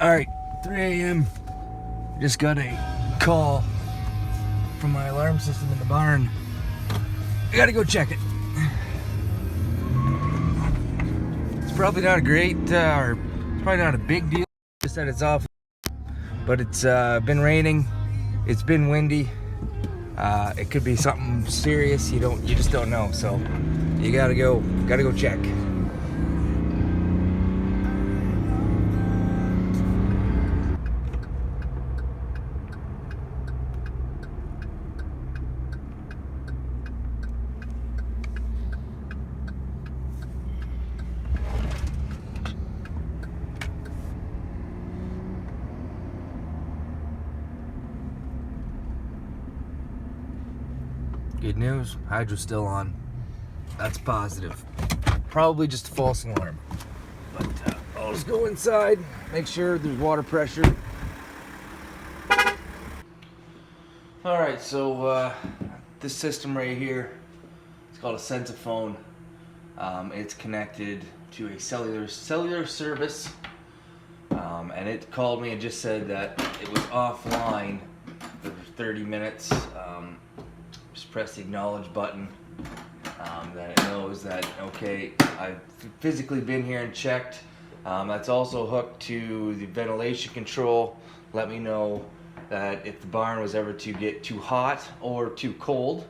Alright, 3 a.m. Just got a call from my alarm system in the barn. I gotta go check it. It's probably not a great, or it's probably not a big deal. Just that it's off, but it's been raining. It's been windy. It could be something serious. You just don't know. So you gotta go check. Good news, hydro's still on. That's positive. Probably just a false alarm. But I'll just go inside, make sure there's water pressure. Alright, so this system right here, it's called a Sensaphone. It's connected to a cellular service. And it called me and just said that it was offline for 30 minutes. Just press the acknowledge button, that it knows that, okay, I've physically been here and checked. That's also hooked to the ventilation control. Let me know that if the barn was ever to get too hot or too cold,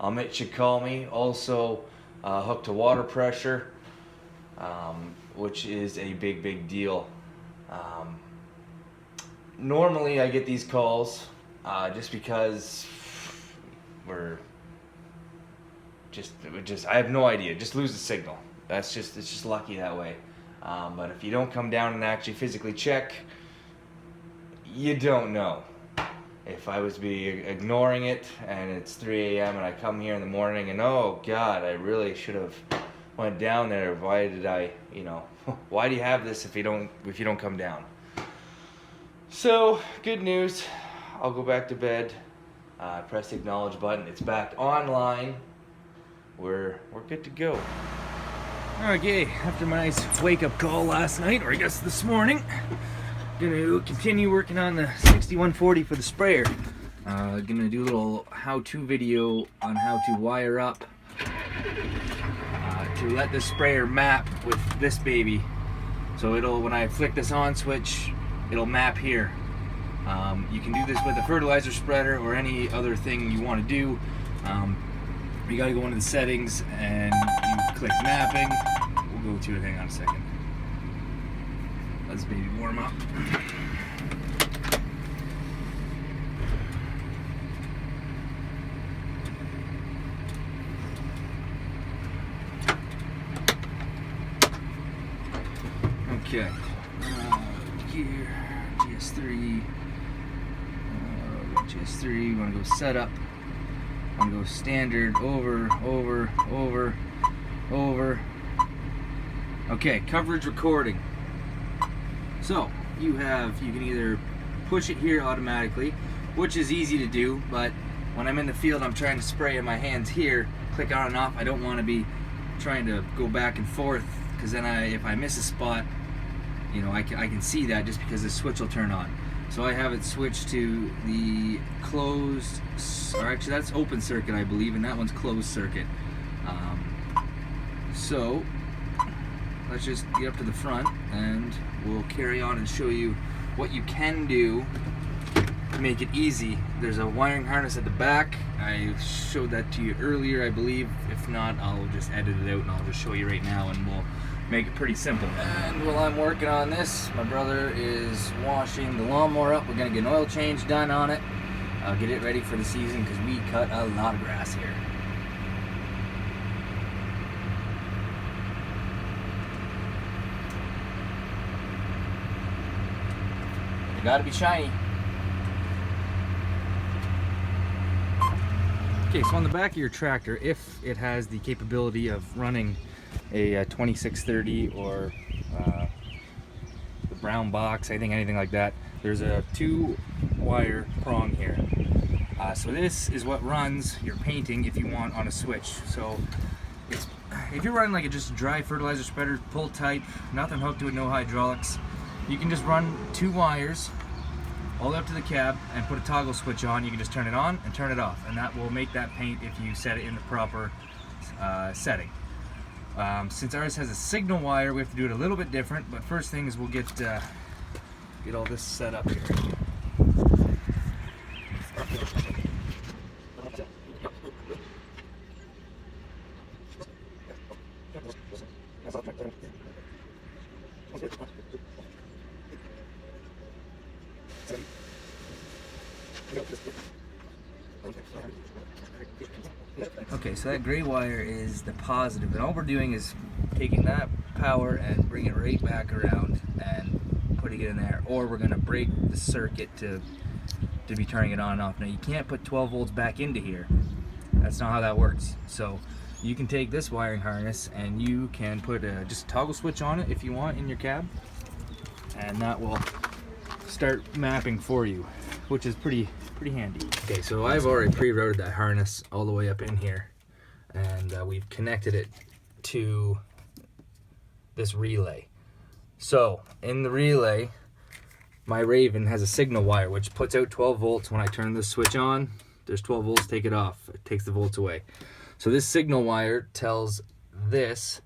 it should call me. Also hooked to water pressure, which is a big deal. Normally I get these calls just because I have no idea. Just lose the signal. It's just lucky that way. But if you don't come down and actually physically check, you don't know. If I was to be ignoring it and it's 3 a.m. and I come here in the morning and oh God, I really should have went down there. Why did I, why do you have this if you don't come down? So good news. I'll go back to bed. Press the acknowledge button. It's back online. We're good to go. Okay, after my nice wake-up call last night, or I guess this morning, gonna continue working on the 6140 for the sprayer. Gonna do a little how-to video on how to wire up to let the sprayer map with this baby. So when I flick this on switch, it'll map here. You can do this with a fertilizer spreader or any other thing you want to do. You gotta go into the settings and you click mapping. We'll go to it, hang on a second. Let this baby warm up. Okay. Here, GS3. GS3, you want to go setup, you want to go standard, over. Okay, coverage recording. So, you can either push it here automatically, which is easy to do, but when I'm in the field, I'm trying to spray in my hands here, click on and off. I don't want to be trying to go back and forth, because then if I miss a spot, I can see that just because the switch will turn on. So I have it switched to the closed, or actually that's open circuit I believe, and that one's closed circuit. So let's just get up to the front and we'll carry on and show you what you can do to make it easy. There's a wiring harness at the back. I showed that to you earlier I believe. If not, I'll just edit it out and I'll just show you right now and we'll make it pretty simple. And while I'm working on this, my brother is washing the lawnmower up. We're gonna get an oil change done on it. Get it ready for the season because we cut a lot of grass here. They gotta be shiny. Okay, so on the back of your tractor, if it has the capability of running a 2630 or the brown box, I think anything like that, there's a 2-wire prong here. So this is what runs your painting if you want on a switch. So if you're running like just a dry fertilizer spreader, pull type, nothing hooked to it, no hydraulics, you can just run 2 wires all the way up to the cab and put a toggle switch on. You can just turn it on and turn it off, and that will make that paint if you set it in the proper setting. Since ours has a signal wire, we have to do it a little bit different, but first thing is we'll get all this set up here. Okay, so that gray wire is the positive, and all we're doing is taking that power and bringing it right back around and putting it in there, or we're going to break the circuit to be turning it on and off. Now you can't put 12 volts back into here. That's not how that works. So you can take this wiring harness and you can put just a toggle switch on it if you want in your cab, and that will start mapping for you, which is pretty handy. Okay, so I've already pre-routed that harness all the way up in here, and we've connected it to this relay. So in the relay, my Raven has a signal wire which puts out 12 volts. When I turn this switch on, there's 12 volts, take it off, it takes the volts away. So this signal wire tells this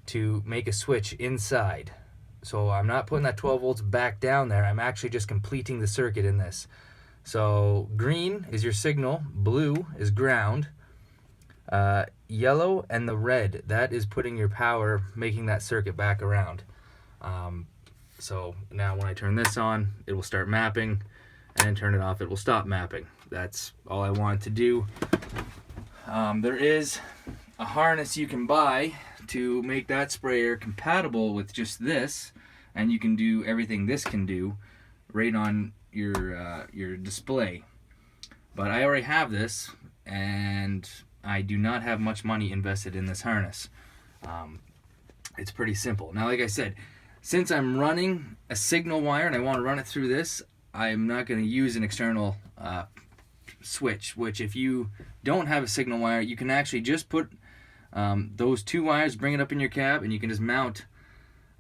to make a switch inside. So I'm not putting that 12 volts back down there, I'm actually just completing the circuit in this. So green is your signal, blue is ground, yellow and the red, that is putting your power, making that circuit back around. So now when I turn this on, it will start mapping, and then turn it off, it will stop mapping. That's all I wanted to do. There is a harness you can buy to make that sprayer compatible with just this, and you can do everything this can do right on your display. But I already have this, and I do not have much money invested in this harness. It's pretty simple. Now, like I said, since I'm running a signal wire and I want to run it through this, I'm not going to use an external switch, which if you don't have a signal wire, you can actually just put those 2 wires, bring it up in your cab, and you can just mount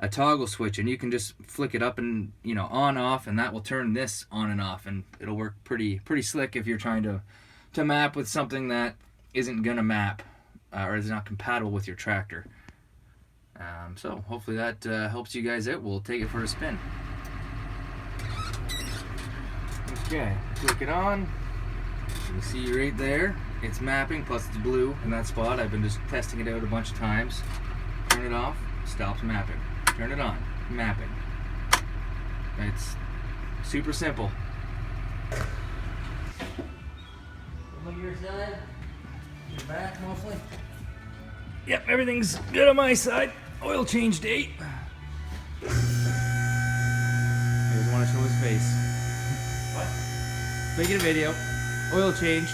a toggle switch, and you can just flick it up and, you know, on off, and that will turn this on and off, and it'll work pretty slick if you're trying to map with something that isn't gonna map or is not compatible with your tractor. So hopefully that helps you guys out. We'll take it for a spin. Okay, click it on. You can see right there, it's mapping, plus it's blue in that spot. I've been just testing it out a bunch of times. Turn it off, stops mapping. Turn it on, mapping. It's super simple. Look at your side, your back mostly. Yep, everything's good on my side. Oil change date. I just want to show his face. What? Making a video. Oil change.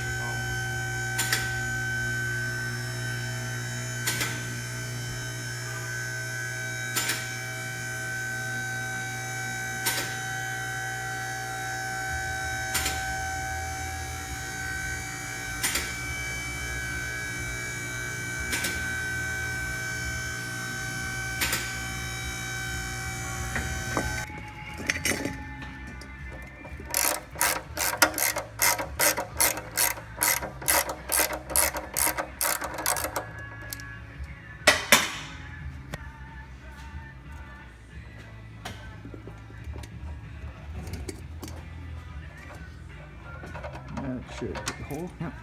That should get the hole. Yep.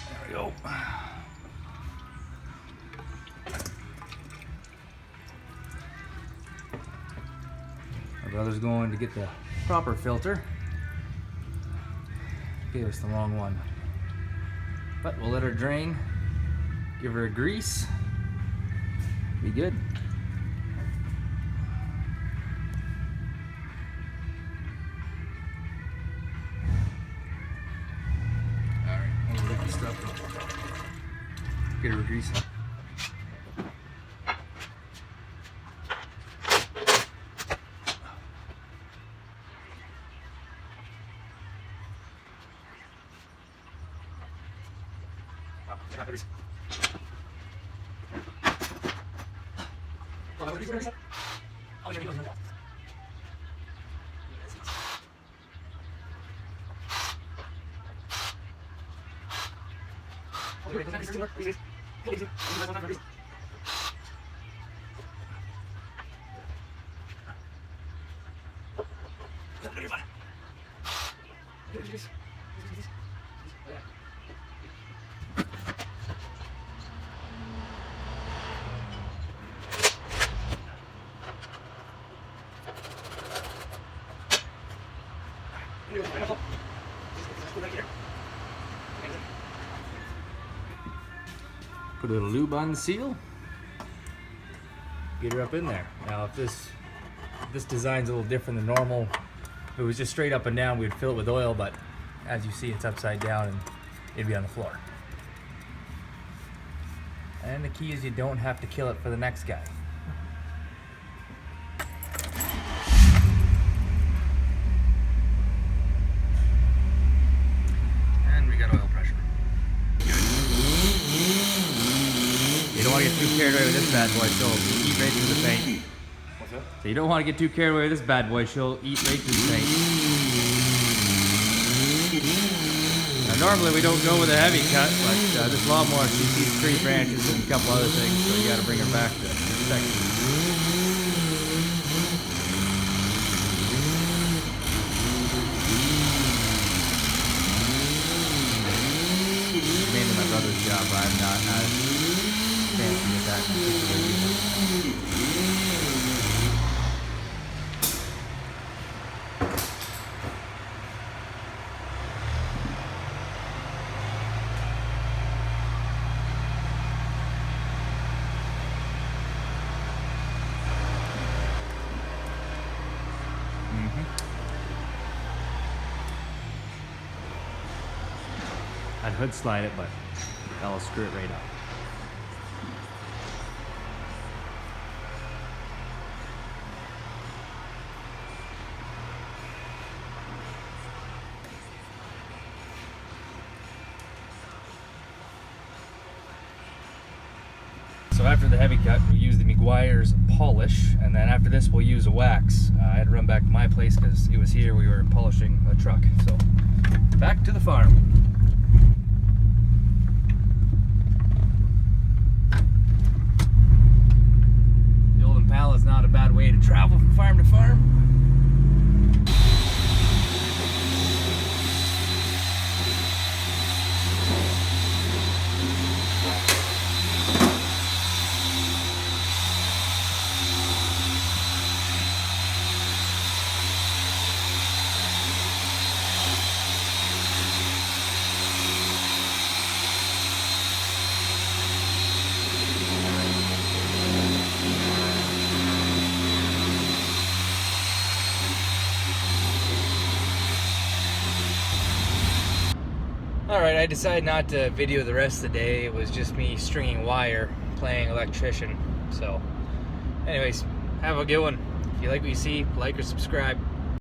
There we go. My brother's going to get the proper filter. Gave us the wrong one. But we'll let her drain. Give her a grease. Be good. Get her grease. Put a little lube on the seal. Get her up in there. Now if this design's a little different than normal, if it was just straight up and down, we'd fill it with oil, but as you see, it's upside down and it'd be on the floor. And the key is you don't have to kill it for the next guy. And we got oil pressure. You don't want to get too carried away with this bad boy, so it'll eat right through the paint. What's that? So you don't want to get too carried away with this bad boy, she'll eat right through the paint. Now, normally we don't go with a heavy cut, but this lawnmower, she sees tree branches and a couple other things, so you got to bring her back to this section. Mainly my brother's job, I'm not as fancy at that particular unit. I'd hood slide it, but that'll screw it right up. So after the heavy cut, we use the Meguiar's polish, and then after this we'll use a wax. I had to run back to my place because it was here we were polishing a truck. So back to the farm. The old Impala is not a bad way to travel from farm to farm. Alright, I decided not to video the rest of the day. It was just me stringing wire, playing electrician. So, anyways, have a good one. If you like what you see, like or subscribe.